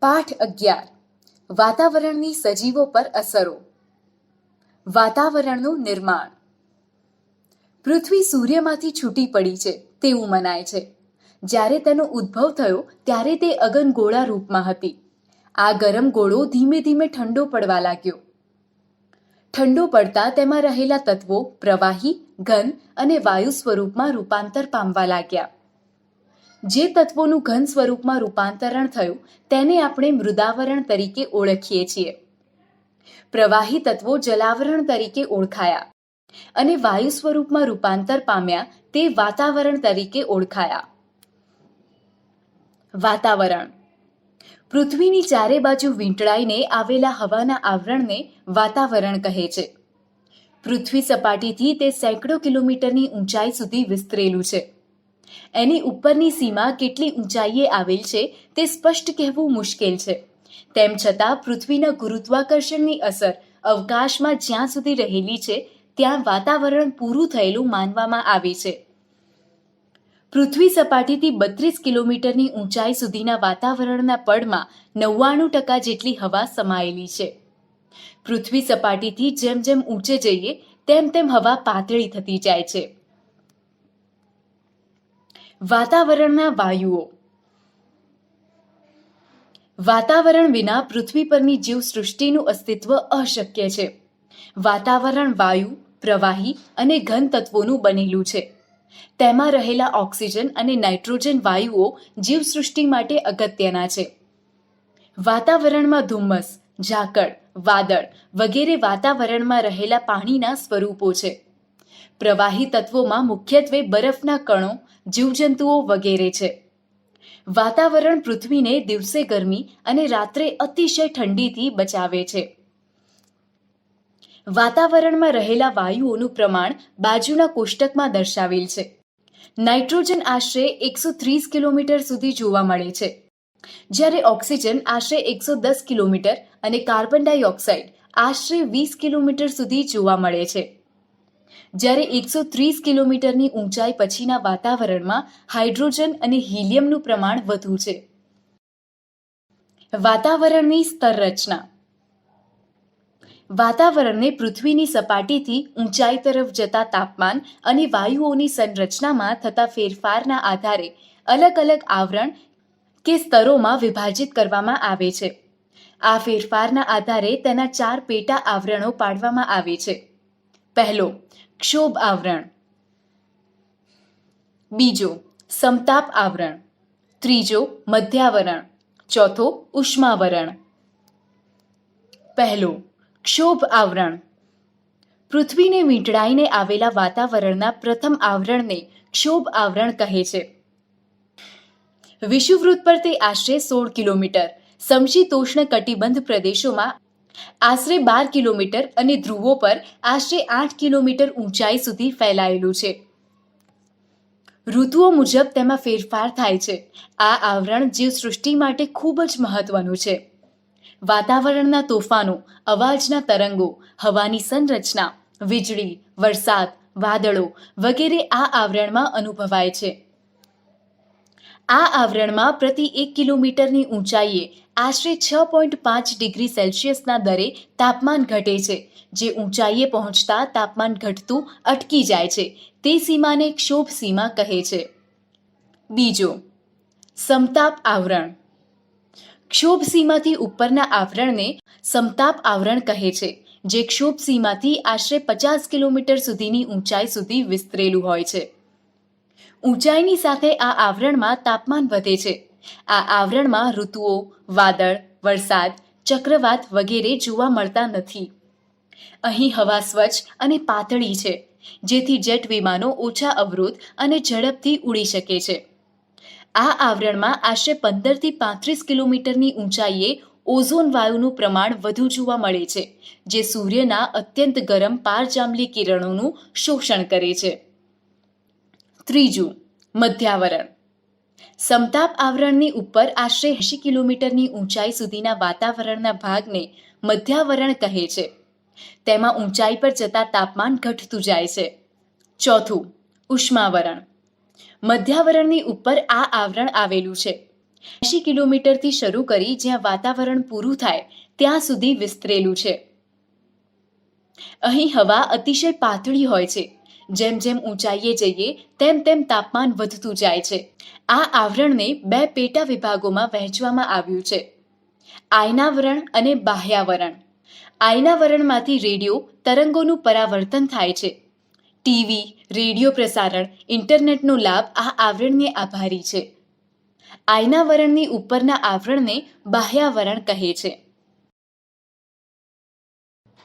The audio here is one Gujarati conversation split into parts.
પાઠ 11 વાતાવરણની સજીવો પર અસરો. વાતાવરણનું નિર્માણ. પૃથ્વી સૂર્યમાંથી છૂટી પડી છે તેવું મનાય છે. જ્યારે તેનો ઉદ્ભવ થયો ત્યારે તે અગનગોળા રૂપમાં હતી. આ ગરમ ગોળો ધીમે ધીમે ઠંડો પડવા લાગ્યો. ઠંડો પડતા તેમાં રહેલા તત્વો પ્રવાહી, ઘન અને વાયુ સ્વરૂપમાં રૂપાંતર પામવા લાગ્યા. જે તત્વોનું ઘન સ્વરૂપમાં રૂપાંતરણ થયું તેને આપણે મૃદાવરણ તરીકે ઓળખીએ છીએ. પ્રવાહી તત્વો જલાવરણ તરીકે ઓળખાયા અને વાયુ સ્વરૂપમાં રૂપાંતર પામ્યા તે વાતાવરણ તરીકે ઓળખાયા. વાતાવરણ. પૃથ્વીની ચારે બાજુ વીંટળાઈને આવેલા હવાના આવરણને વાતાવરણ કહે છે. પૃથ્વી સપાટીથી તે સેંકડો કિલોમીટરની ઊંચાઈ સુધી વિસ્તરેલું છે. એની ઉપરની સીમા કેટલી ઊંચાઈએ આવેલ છે તે સ્પષ્ટ કહેવું મુશ્કેલ છે. તેમ છતાં પૃથ્વીના ગુરુત્વાકર્ષણની અસર અવકાશમાં જ્યાં સુધી રહેલી છે ત્યાં વાતાવરણ પૂરું થયેલું માનવામાં આવે છે. પૃથ્વી સપાટીથી 32 કિલોમીટરની ઊંચાઈ સુધીના વાતાવરણના પડમાં 99% જેટલી હવા સમાયેલી છે. પૃથ્વી સપાટીથી જેમ જેમ ઊંચે જઈએ તેમ તેમ હવા પાતળી થતી જાય છે. વાતાવરણના વાયુઓ. વાતાવરણ વિના પૃથ્વી પરની જીવસૃષ્ટિનું અસ્તિત્વ અશક્ય છે. વાતાવરણ વાયુ, પ્રવાહી અને ઘન તત્વોનું બનેલું છે. તેમાં રહેલા ઓક્સિજન અને નાઇટ્રોજન વાયુઓ જીવસૃષ્ટિ માટે અગત્યના છે. વાતાવરણમાં ધુમ્મસ, ઝાકળ, વાદળ વગેરે વાતાવરણમાં રહેલા પાણીના સ્વરૂપો છે. પ્રવાહી તત્વોમાં મુખ્યત્વે બરફના કણો, જીવજંતુઓ વગેરે છે. વાતાવરણ પૃથ્વીને દિવસે ગરમી અને રાત્રે અતિશય ઠંડીથી બચાવે છે. વાતાવરણમાં રહેલા વાયુઓનું પ્રમાણ બાજુના કોષ્ટકમાં દર્શાવેલ છે. નાઇટ્રોજન આશરે 130 કિલોમીટર સુધી જોવા મળે છે, જ્યારે ઓક્સિજન આશરે 110 કિલોમીટર અને કાર્બન ડાયોક્સાઇડ આશરે 20 કિલોમીટર સુધી જોવા મળે છે. જ્યારે 130 કિલોમીટરની ઊંચાઈ પછીના વાતાવરણમાં હાઇડ્રોજન અને હિલિયમનું પ્રમાણ વધુ છે. વાતાવરણની સ્તરરચના. વાતાવરણને પૃથ્વીની સપાટીથી ઊંચાઈ તરફ જતા તાપમાન અને વાયુઓની સંરચનામાં થતા ફેરફારના આધારે અલગ અલગ આવરણ કે સ્તરોમાં વિભાજિત કરવામાં આવે છે. આ ફેરફારના આધારે તેના 4 પેટા આવરણો પાડવામાં આવે છે. પહેલો, ક્ષોભ આવરણ. બીજો, સમતાપ આવરણ. ત્રીજો, મધ્યાવરણ. ચોથો, ઉષ્માવરણ. પહેલો, ક્ષોભ આવરણ. પૃથ્વીને વીંટળાઈને આવેલા વાતાવરણના પ્રથમ આવરણને ક્ષોભ આવરણ કહે છે. વિષુવવૃત્ત પર તે આશરે 16 કિલોમીટર, સમશીતોષ્ણ કટિબંધ પ્રદેશોમાં આશરે 12 કિલોમીટર અને ધ્રુવો પર આશરે 8 કિલોમીટર ઊંચાઈ સુધી ફેલાયેલું છે. ઋતુઓ મુજબ તેમાં ફેરફાર થાય છે. આ આવરણ જીવસૃષ્ટિ માટે ખૂબ જ મહત્વનું છે. વાતાવરણના તોફાનો, અવાજના તરંગો, હવાની સંરચના, વીજળી, વરસાદ, વાદળો વગેરે આ આવરણમાં અનુભવાય છે. આ આવરણમાં પ્રતિ 1 કિલોમીટરની ઊંચાઈએ આશરે 6.5 ડિગ્રી સેલ્સિયસના દરે તાપમાન ઘટે છે. જે ઊંચાઈએ પહોંચતા તાપમાન ઘટતું અટકી જાય છે તે સીમાને ક્ષોભ સીમા કહે છે. બીજો, સમતાપ આવરણ. ક્ષોભ સીમાથી ઉપરના આવરણને સમતાપ આવરણ કહે છે, જે ક્ષોભ સીમાથી આશરે 50 કિલોમીટર સુધીની ઊંચાઈ સુધી વિસ્તરેલું હોય છે. ઊંચાઈની સાથે આ આવરણમાં તાપમાન વધે છે. આ આવરણમાં ઋતુઓ, વાદળ, વરસાદ, ચક્રવાત વગેરે જોવા મળતા નથી. અહીં હવા સ્વચ્છ અને પાતળી છે, જેથી જેટ વિમાનો ઓછા અવરોધ અને ઝડપથી ઉડી શકે છે. આ આવરણમાં આશરે 15 થી 35 કિલોમીટરની ઊંચાઈએ ઓઝોન વાયુનું પ્રમાણ વધુ જોવા મળે છે, જે સૂર્યના અત્યંત ગરમ પારજાંબલી કિરણોનું શોષણ કરે છે. ત્રીજું, મધ્યાવરણ. સમતાપ આવરણની ઉપર આશરે 80 કિલોમીટરની ઊંચાઈ સુધીના વાતાવરણના ભાગને મધ્યાવરણ કહે છે. તેમાં ઊંચાઈ પર જતા તાપમાન ઘટતું જાય છે. ચોથું, ઉષ્માવરણ. મધ્યાવરણની ઉપર આ આવરણ આવેલું છે. 80 કિલોમીટરથી શરૂ કરી જ્યાં વાતાવરણ પૂરું થાય ત્યાં સુધી વિસ્તરેલું છે. અહીં હવા અતિશય પાતળી હોય છે. જેમ જેમ ઊંચાઈએ જઈએ તેમ તેમ તાપમાન વધતું જાય છે. આ આવરણને 2 પેટા વિભાગોમાં વહેંચવામાં આવ્યું છે: આયનાવરણ અને બાહ્યાવરણ. આયનાવરણમાંથી રેડિયો તરંગોનું પરાવર્તન થાય છે. ટીવી, રેડિયો પ્રસારણ, ઇન્ટરનેટનો લાભ આ આવરણને આભારી છે. આયનાવરણની ઉપરના આવરણને બાહ્યાવરણ કહે છે.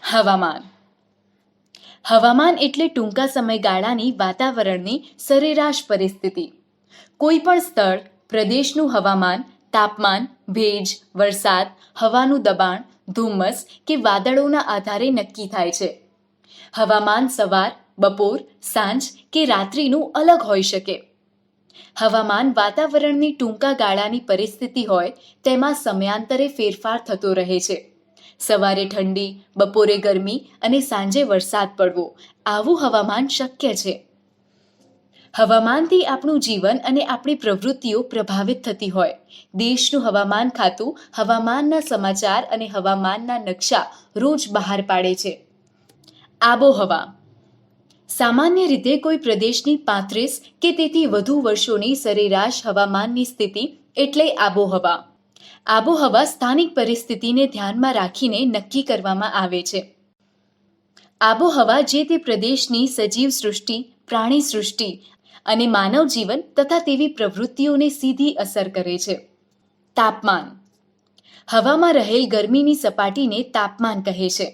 હવામાન. હવામાન એટલે ટૂંકા સમયગાળાની વાતાવરણની સરેરાશ પરિસ્થિતિ. કોઈ પણ સ્થળ, પ્રદેશનું હવામાન તાપમાન, ભેજ, વરસાદ, હવાનું દબાણ, ધુમ્મસ કે વાદળોના આધારે નક્કી થાય છે. હવામાન સવાર, બપોર, સાંજ કે રાત્રિનું અલગ હોઈ શકે. હવામાન વાતાવરણની ટૂંકા ગાળાની પરિસ્થિતિ હોય તેમાં સમયાંતરે ફેરફાર થતો રહે છે. સવારે ઠંડી, બપોરે ગરમી અને સાંજે વરસાદ પડવો, આવું હવામાન શક્ય છે. હવામાનથી આપણું જીવન અને આપણી પ્રવૃત્તિઓ પ્રભાવિત થતી હોય. દેશનું હવામાન ખાતું હવામાનના સમાચાર અને હવામાનના નકશા રોજ બહાર પાડે છે. આબોહવા. સામાન્ય રીતે કોઈ પ્રદેશની 35 કે તેથી વધુ વર્ષોની સરેરાશ હવામાનની સ્થિતિ એટલે આબોહવા. આબોહવા સ્થાનિક પરિસ્થિતિને ધ્યાનમાં રાખીને નક્કી કરવામાં આવે છે. આબોહવા જે તે પ્રદેશની સજીવ સૃષ્ટિ, પ્રાણી સૃષ્ટિ અને માનવ જીવન તથા તેવી પ્રવૃત્તિઓને સીધી અસર કરે છે. તાપમાન. હવામાં રહેલ ગરમીની સપાટીને તાપમાન કહે છે.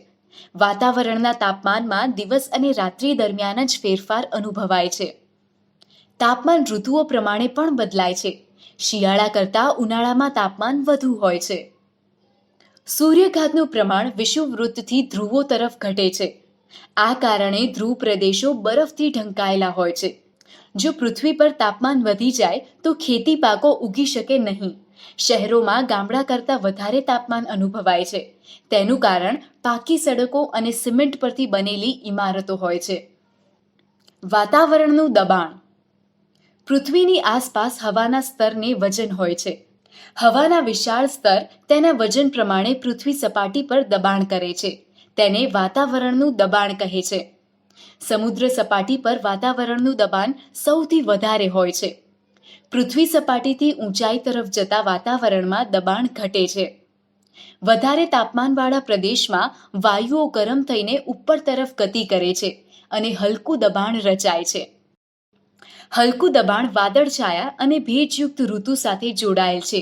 વાતાવરણના તાપમાનમાં દિવસ અને રાત્રિ દરમિયાન જ ફેરફાર અનુભવાય છે. તાપમાન ઋતુઓ પ્રમાણે પણ બદલાય છે. શિયાળા કરતાં ઉનાળામાં તાપમાન વધુ હોય છે. સૂર્યઘાતનું પ્રમાણ વિષુવવૃત્તથી ધ્રુવો તરફ ઘટે છે. આ કારણે ધ્રુવ પ્રદેશો બરફથી ઢંકાયેલા હોય છે. જો પૃથ્વી પર તાપમાન વધી જાય તો ખેતી પાકો ઉગી શકે નહીં. શહેરોમાં ગામડા કરતાં વધારે તાપમાન અનુભવાય છે. તેનું કારણ પાકી સડકો અને સિમેન્ટ પરથી બનેલી ઇમારતો હોય છે. વાતાવરણનું દબાણ. પૃથ્વીની આસપાસ હવાના સ્તરને વજન હોય છે. હવાના વિશાળ સ્તર તેના વજન પ્રમાણે પૃથ્વી સપાટી પર દબાણ કરે છે. તેને વાતાવરણનું દબાણ કહે છે. સમુદ્ર સપાટી પર વાતાવરણનું દબાણ સૌથી વધારે હોય છે. પૃથ્વી સપાટીથી ઊંચાઈ તરફ જતા વાતાવરણમાં દબાણ ઘટે છે. વધારે તાપમાનવાળા પ્રદેશમાં વાયુઓ ગરમ થઈને ઉપર તરફ ગતિ કરે છે અને હલકું દબાણ રચાય છે. હલકું દબાણ વાદળછાયા અને ભેજયુક્ત ઋતુ સાથે જોડાયેલ છે.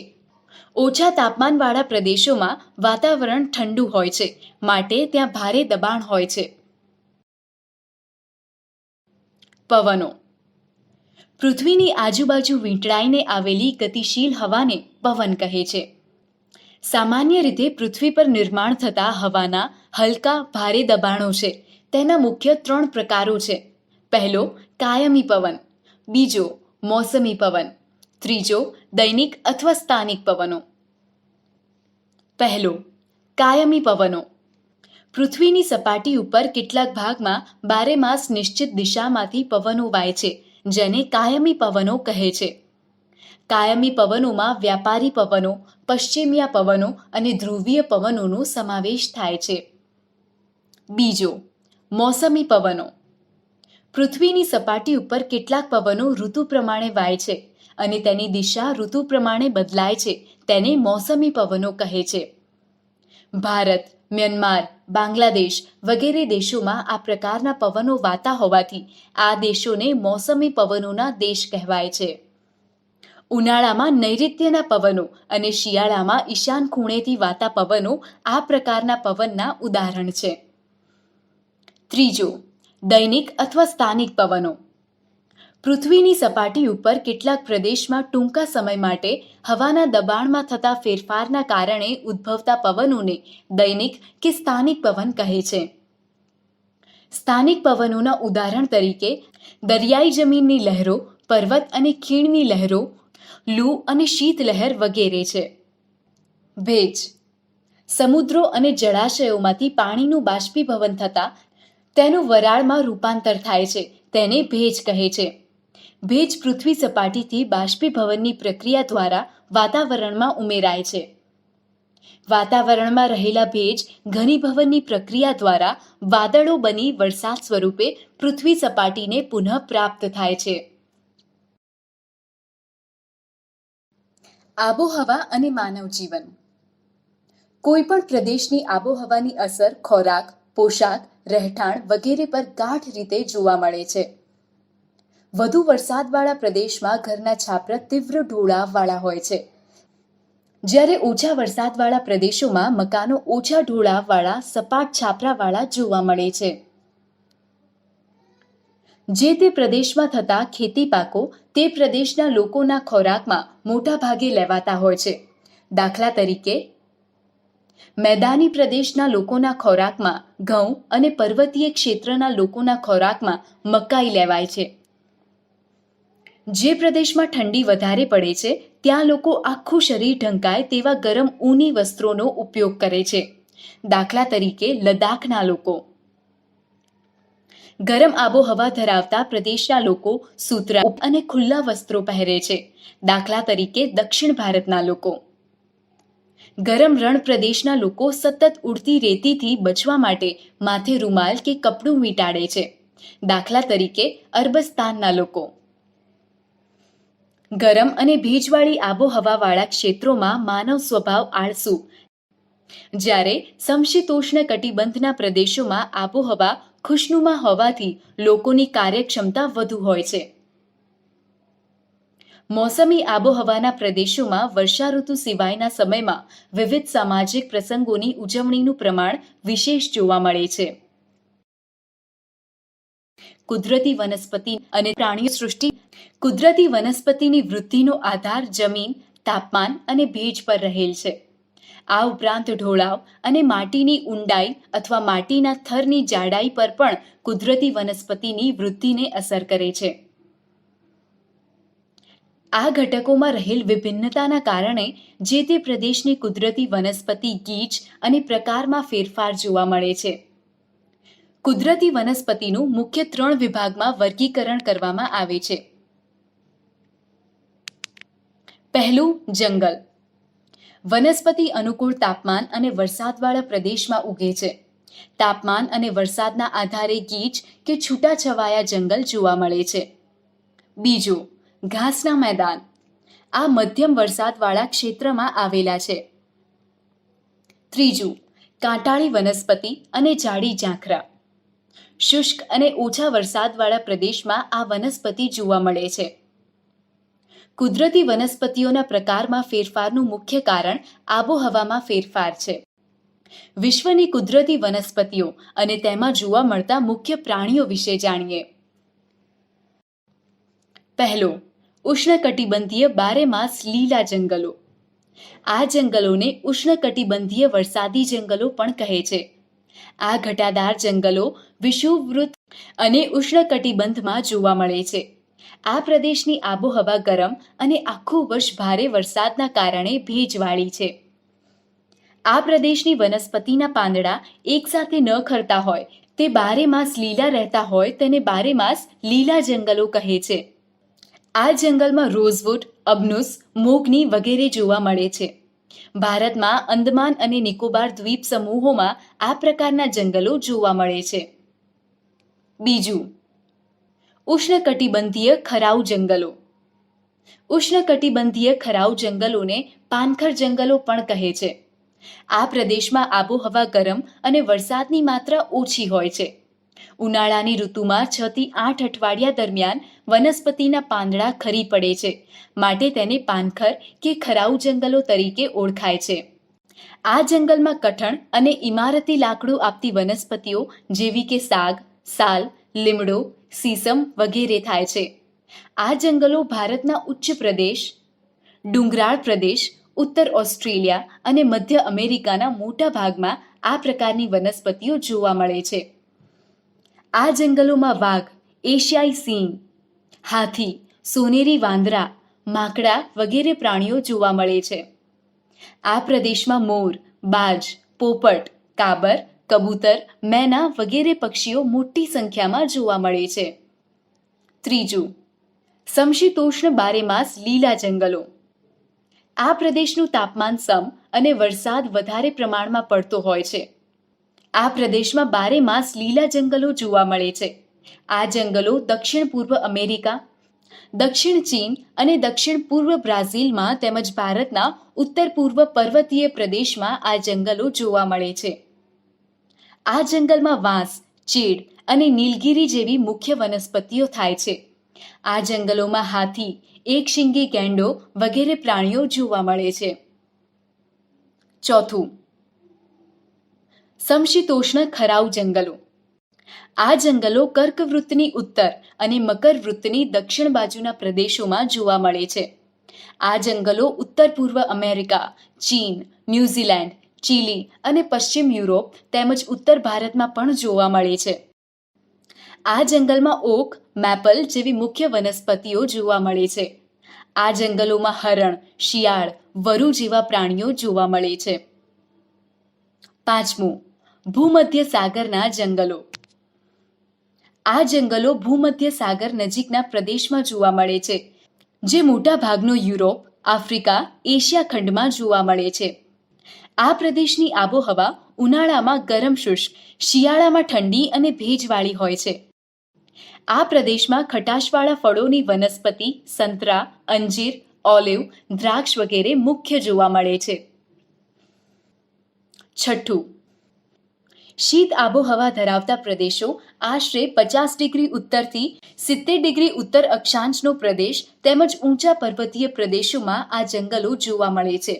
ઓછા તાપમાનવાળા પ્રદેશોમાં વાતાવરણ ઠંડુ હોય છે, માટે ત્યાં ભારે દબાણ હોય છે. પવનો. પૃથ્વીની આજુબાજુ વીંટળાઈને આવેલી ગતિશીલ હવાને પવન કહે છે. સામાન્ય રીતે પૃથ્વી પર નિર્માણ થતા હવાના હલકા ભારે દબાણો છે. તેના મુખ્ય 3 પ્રકારો છે. પહેલો, કાયમી પવન. બીજો, મોસમી પવન. ત્રીજો, દૈનિક અથવા સ્થાનિક પવનો. પહેલો, કાયમી પવનો. પૃથ્વીની સપાટી ઉપર કેટલાક ભાગમાં બારેમાસ નિશ્ચિત દિશામાંથી પવનો વાય છે, જેને કાયમી પવનો કહે છે. કાયમી પવનોમાં વ્યાપારી પવનો, પશ્ચિમિયા પવનો અને ધ્રુવીય પવનોનો સમાવેશ થાય છે. બીજો, મોસમી પવનો. પૃથ્વીની સપાટી ઉપર કેટલાક પવનો ઋતુ પ્રમાણે વાય છે અને તેની દિશા ઋતુ પ્રમાણે બદલાય છે. તેને મોસમી પવનો કહે છે. ભારત, મ્યાનમાર, બાંગ્લાદેશ વગેરે દેશોમાં આ પ્રકારના પવનો વાતા હોવાથી આ દેશોને મોસમી પવનોના દેશ કહેવાય છે. ઉનાળામાં નૈઋત્યના પવનો અને શિયાળામાં ઈશાન ખૂણેથી વાતા પવનો આ પ્રકારના પવનના ઉદાહરણ છે. ત્રીજો, દૈનિક અથવા સ્થાનિક પવનો. પૃથ્વીની સપાટી ઉપર કેટલાક પ્રદેશમાં ટૂંકા સમય માટે હવાના દબાણમાં થતા ફેરફારના કારણે ઉદ્ભવતા પવનોને દૈનિક કે સ્થાનિક પવન કહે છે. સ્થાનિક પવનોના ઉદાહરણ તરીકે દરિયાઈ જમીનની લહેરો, પર્વત અને ખીણની લહેરો, લૂ અને શીતલહેર વગેરે છે. ભેજ. સમુદ્રો અને જળાશયોમાંથી પાણીનું બાષ્પીભવન થતાં તેનું વરાળમાં રૂપાંતર થાય છે. તેને ભેજ કહે છે. ભેજ પૃથ્વી સપાટીથી બાષ્પીભવનની પ્રક્રિયા દ્વારા વાતાવરણમાં ઉમેરાય છે. વાતાવરણમાં રહેલા ભેજ ઘનીભવનની પ્રક્રિયા દ્વારા વાદળો બની વરસાદ સ્વરૂપે પૃથ્વી સપાટીને પુનઃ પ્રાપ્ત થાય છે. આબોહવા અને માનવ જીવન. કોઈપણ પ્રદેશની આબોહવાની અસર ખોરાક, પોશાક, રહેઠાણ વગેરે પર ગાઢ રીતે જોવા મળે છે. વધુ વરસાદવાળા પ્રદેશમાં ઘરના છાપરા તીવ્ર ઢોળાવવાળા હોય છે, જ્યારે ઓછા વરસાદવાળા પ્રદેશોમાં મકાનો ઓછા ઢોળાવવાળા સપાટ છાપરાવાળા જોવા મળે છે. જે તે પ્રદેશમાં થતા ખેતી પાકો તે પ્રદેશના લોકોના ખોરાકમાં મોટા ભાગે લેવાતા હોય છે. દાખલા તરીકે, મેદાની પ્રદેશના લોકોના ખોરાકમાં ઘઉં અને પર્વતીય ક્ષેત્રના લોકોના ખોરાકમાં મકાઈ લેવાય છે. જે પ્રદેશમાં ઠંડી વધારે પડે છે ત્યાં લોકો આખું શરીર ઢંકાય તેવા ગરમ ઊની વસ્ત્રોનો ઉપયોગ કરે છે. દાખલા તરીકે લદ્દાખના લોકો. ગરમ આબોહવા ધરાવતા પ્રદેશના લોકો સૂતરા અને ખુલ્લા વસ્ત્રો પહેરે છે. દાખલા તરીકે દક્ષિણ ભારતના લોકો. ગરમ રણ પ્રદેશના લોકો સતત ઉડતી રેતીથી બચવા માટે માથે રૂમાલ કે કપડું વીંટાળે છે. દાખલા તરીકે અરબસ્તાનના લોકો. ગરમ અને ભેજવાળી આબોહવાવાળા ક્ષેત્રોમાં માનવ સ્વભાવ આળસુ, જ્યારે સમશીતોષ્ણ કટિબંધના પ્રદેશોમાં આબોહવા ખુશનુમા હોવાથી લોકોની કાર્યક્ષમતા વધુ હોય છે. મોસમી આબોહવાના પ્રદેશોમાં વર્ષા ઋતુ સિવાયના સમયમાં વિવિધ સામાજિક પ્રસંગોની ઉજવણીનું પ્રમાણ વિશેષ જોવા મળે છે. કુદરતી વનસ્પતિ અને પ્રાણીઓ સૃષ્ટિ. કુદરતી વનસ્પતિની વૃદ્ધિનો આધાર જમીન, તાપમાન અને ભેજ પર રહેલ છે. આ ઉપરાંત ઢોળાવ અને માટીની ઊંડાઈ અથવા માટીના થરની જાડાઈ પર પણ કુદરતી વનસ્પતિની વૃદ્ધિને અસર કરે છે. આ ઘટકોમાં રહેલ વિભિન્નતાના કારણે જે તે પ્રદેશની કુદરતી વનસ્પતિ ગીચ અને પ્રકારમાં ફેરફાર જોવા મળે છે. કુદરતી વનસ્પતિનું મુખ્ય 3 વિભાગમાં વર્ગીકરણ કરવામાં આવે છે. પહેલું, જંગલ. વનસ્પતિ અનુકૂળ તાપમાન અને વરસાદવાળા પ્રદેશમાં ઉગે છે. તાપમાન અને વરસાદના આધારે ગીચ કે છૂટાછવાયા જંગલ જોવા મળે છે. બીજું, ઘાસના મેદાન. આ મધ્યમ વરસાદવાળા ક્ષેત્રમાં આવેલા છે. ત્રીજું, કાંટાળી વનસ્પતિ અને જાડી ઝાંખરા. શુષ્ક અને ઓછા વરસાદવાળા પ્રદેશમાં આ વનસ્પતિ જોવા મળે છે. કુદરતી વનસ્પતિઓના પ્રકારમાં ફેરફારનું મુખ્ય કારણ આબોહવામાં ફેરફાર છે. વિશ્વની કુદરતી વનસ્પતિઓ અને તેમાં જોવા મળતા મુખ્ય પ્રાણીઓ વિશે જાણીએ. પહેલો, ઉષ્ણકટિબંધીય બારેમાસ લીલા જંગલો. આ જંગલોને ઉષ્ણકટિબંધીય વરસાદી જંગલો પણ કહે છે. આ ઘટાદાર જંગલો વિષુવવૃત્ત અને ઉષ્ણકટિબંધમાં જોવા મળે છે. આ પ્રદેશની આબોહવા ગરમ અને આખું વર્ષ ભારે વરસાદના કારણે ભેજવાળી છે. આ પ્રદેશની વનસ્પતિના પાંદડા એકસાથે ન ખરતા હોય તે બારેમાસ લીલા રહેતા હોય તેને બારેમાસ લીલા જંગલો કહે છે. આ જંગલમાં રોઝવુડ, અબનુસ, મોગની વગેરે જોવા મળે છે. ભારતમાં અંદમાન અને નિકોબાર દ્વીપ સમૂહોમાં આ પ્રકારના જંગલો જોવા મળે છે. બીજું, ઉષ્ણકટિબંધીય ખરાઉ જંગલો. ઉષ્ણકટિબંધીય ખરાઉ જંગલોને પાનખર જંગલો પણ કહે છે. આ પ્રદેશમાં આબોહવા ગરમ અને વરસાદની માત્રા ઓછી હોય છે. ઉનાળાની ઋતુમાં 6 થી 8 અઠવાડિયા દરમિયાન વનસ્પતિના પાંદડા ખરી પડે છે, માટે તેને પાનખર કે ખરાઉ જંગલો તરીકે ઓળખાય છે. આ જંગલમાં કઠણ અને ઇમારતી લાકડું આપતી વનસ્પતિઓ જેવી કે સાગ, સાલ, લીમડો, સીસમ વગેરે થાય છે. આ જંગલો ભારતના ઉચ્ચ પ્રદેશ, ડુંગરાળ પ્રદેશ, ઉત્તર ઓસ્ટ્રેલિયા અને મધ્ય અમેરિકાના મોટા ભાગમાં આ પ્રકારની વનસ્પતિઓ જોવા મળે છે. આ જંગલોમાં વાઘ, એશિયાઈ સિંહ, હાથી, સોનેરી વાંદરા, માકડા વગેરે પ્રાણીઓ જોવા મળે છે. આ પ્રદેશમાં મોર, બાજ, પોપટ, કાબર, કબૂતર, મેના વગેરે પક્ષીઓ મોટી સંખ્યામાં જોવા મળે છે. ત્રીજું, સમશીતોષ્ણ બારેમાસ લીલા જંગલો. આ પ્રદેશનું તાપમાન સમ અને વરસાદ વધારે પ્રમાણમાં પડતો હોય છે. આ પ્રદેશમાં બારેમાસ લીલા જંગલો જોવા મળે છે. આ જંગલો દક્ષિણ પૂર્વ અમેરિકા, દક્ષિણ ચીન અને દક્ષિણ પૂર્વ બ્રાઝિલમાં તેમજ ભારતના ઉત્તર પૂર્વ પર્વતીય પ્રદેશમાં આ જંગલો જોવા મળે છે. આ જંગલમાં વાંસ, ચીડ અને નીલગિરી જેવી મુખ્ય વનસ્પતિઓ થાય છે. આ જંગલોમાં હાથી, એકશિંગી ગેંડો વગેરે પ્રાણીઓ જોવા મળે છે. ચોથું, સમશીતોષ્ણ ખરાઉ જંગલો. આ જંગલો કર્કવૃત્તની ઉત્તર અને મકરવૃત્તની દક્ષિણ બાજુના પ્રદેશોમાં જોવા મળે છે. આ જંગલો ઉત્તર પૂર્વ અમેરિકા, ચીન, ન્યૂઝીલેન્ડ, ચીલી અને પશ્ચિમ યુરોપ તેમજ ઉત્તર ભારતમાં પણ જોવા મળે છે. આ જંગલમાં ઓક, મેપલ જેવી મુખ્ય વનસ્પતિઓ જોવા મળે છે. આ જંગલોમાં હરણ, શિયાળ, વરુ જેવા પ્રાણીઓ જોવા મળે છે. પાંચમું, ભૂમધ્ય સાગરના જંગલો. આ જંગલો ભૂમધ્ય સાગર નજીકના પ્રદેશમાં જોવા મળે છે, જે મોટા ભાગનો યુરોપ, આફ્રિકા, એશિયા ખંડમાં જોવા મળે છે. આ પ્રદેશની આબોહવા ઉનાળામાં ગરમ શુષ્ક, શિયાળામાં ઠંડી અને ભેજવાળી હોય છે. આ પ્રદેશમાં ખટાશવાળા ફળોની વનસ્પતિ સંતરા, અંજીર, ઓલિવ, દ્રાક્ષ વગેરે મુખ્ય જોવા મળે છે. છઠ્ઠું, શીત આબોહવા ધરાવતા પ્રદેશો આશરે 50 ડિગ્રી ઉત્તરથી 70 ડિગ્રી ઉત્તર અક્ષાંશનો પ્રદેશ તેમજ ઊંચા પર્વતીય પ્રદેશોમાં આ જંગલો જોવા મળે છે.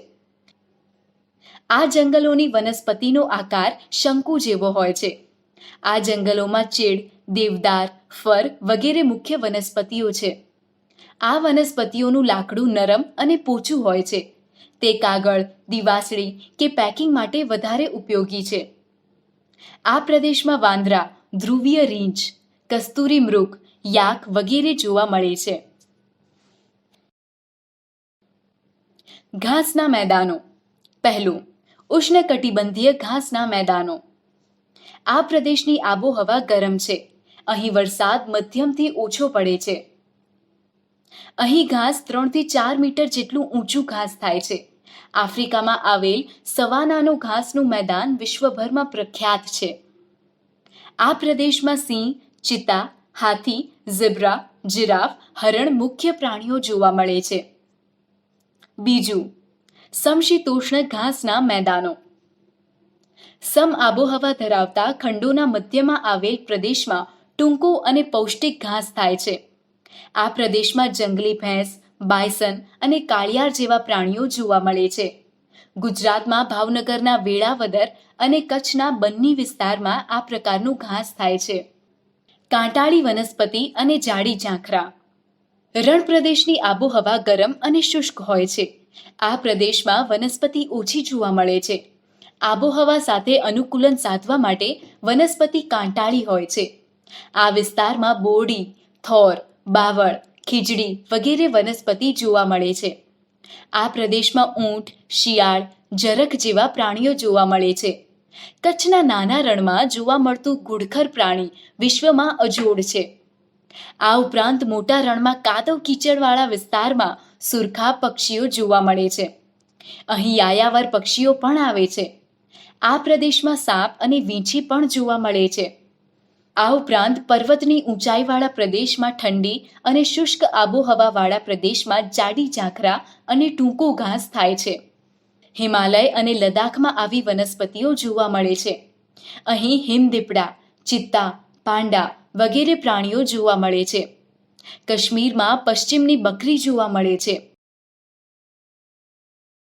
આ જંગલોની વનસ્પતિનો આકાર શંકુ જેવો હોય છે. આ જંગલોમાં ચીડ, દેવદાર, ફર વગેરે મુખ્ય વનસ્પતિઓ છે. આ વનસ્પતિઓનું લાકડું નરમ અને પોચું હોય છે. તે કાગળ, દિવાસળી કે પેકિંગ માટે વધારે ઉપયોગી છે. આ પ્રદેશમાં વાંદરા, ધ્રુવીય રીંછ, કસ્તુરી મૃગ, યાક વગેરે જોવા મળે છે. ઘાસના મેદાનો. પહેલું, ઉષ્ણકટિબંધીય ઘાસના મેદાનો. આ પ્રદેશની આબોહવા ગરમ છે. અહીં વરસાદ મધ્યમથી ઓછો પડે છે. અહીં ઘાસ 3 થી 4 મીટર જેટલું ઊંચું ઘાસ થાય છે. આફ્રિકામાં આવેલ સવાનાનું ઘાસનું મેદાન વિશ્વભરમાં પ્રખ્યાત છે. આ પ્રદેશમાં સિંહ, ચિત્તા, હાથી, ઝીબ્રા, જિરાફ, હરણ મુખ્ય પ્રાણીઓ જોવા મળે છે. બીજું, સમશીતોષ્ણ ઘાસના મેદાનો. સમ આબોહવા ધરાવતા ખંડોના મધ્યમાં આવેલ પ્રદેશમાં ટૂંકો અને પૌષ્ટિક ઘાસ થાય છે. આ પ્રદેશમાં જંગલી ભેંસ, બાયસન અને કાળિયાર જેવા પ્રાણીઓ જોવા મળે છે. ગુજરાતમાં ભાવનગરના વેળાવદર અને કચ્છના બન્ની વિસ્તારમાં આ પ્રકારનું ઘાસ થાય છે. કાંટાળી વનસ્પતિ અને જાડી ઝાંખરા. રણ પ્રદેશની આબોહવા ગરમ અને શુષ્ક હોય છે. આ પ્રદેશમાં વનસ્પતિ ઓછી જોવા મળે છે. આબોહવા સાથે અનુકૂલન સાધવા માટે વનસ્પતિ કાંટાળી હોય છે. આ વિસ્તારમાં બોરડી, થોર, બાવળ, ખીજડી વગેરે વનસ્પતિ જોવા મળે છે. આ પ્રદેશમાં ઊંટ, શિયાળ, જરખ જેવા પ્રાણીઓ જોવા મળે છે. કચ્છના નાના રણમાં જોવા મળતું ઘુડખર પ્રાણી વિશ્વમાં અજોડ છે. આ ઉપરાંત મોટા રણમાં કાદવ કીચડવાળા વિસ્તારમાં સુરખા પક્ષીઓ જોવા મળે છે. અહીં યાયાવર પક્ષીઓ પણ આવે છે. આ પ્રદેશમાં સાપ અને વીંછી પણ જોવા મળે છે. આ ઉપરાંત પર્વતની ઊંચાઈવાળા પ્રદેશમાં ઠંડી અને શુષ્ક આબોહવાવાળા પ્રદેશમાં જાડી ઝાંખરા અને ટૂંકો ઘાસ થાય છે. હિમાલય અને લદ્દાખમાં આવી વનસ્પતિઓ જોવા મળે છે. અહીં હિમદીપડા, ચિત્તા, પાંડા વગેરે પ્રાણીઓ જોવા મળે છે. કાશ્મીરમાં પશ્ચિમની બકરી જોવા મળે છે.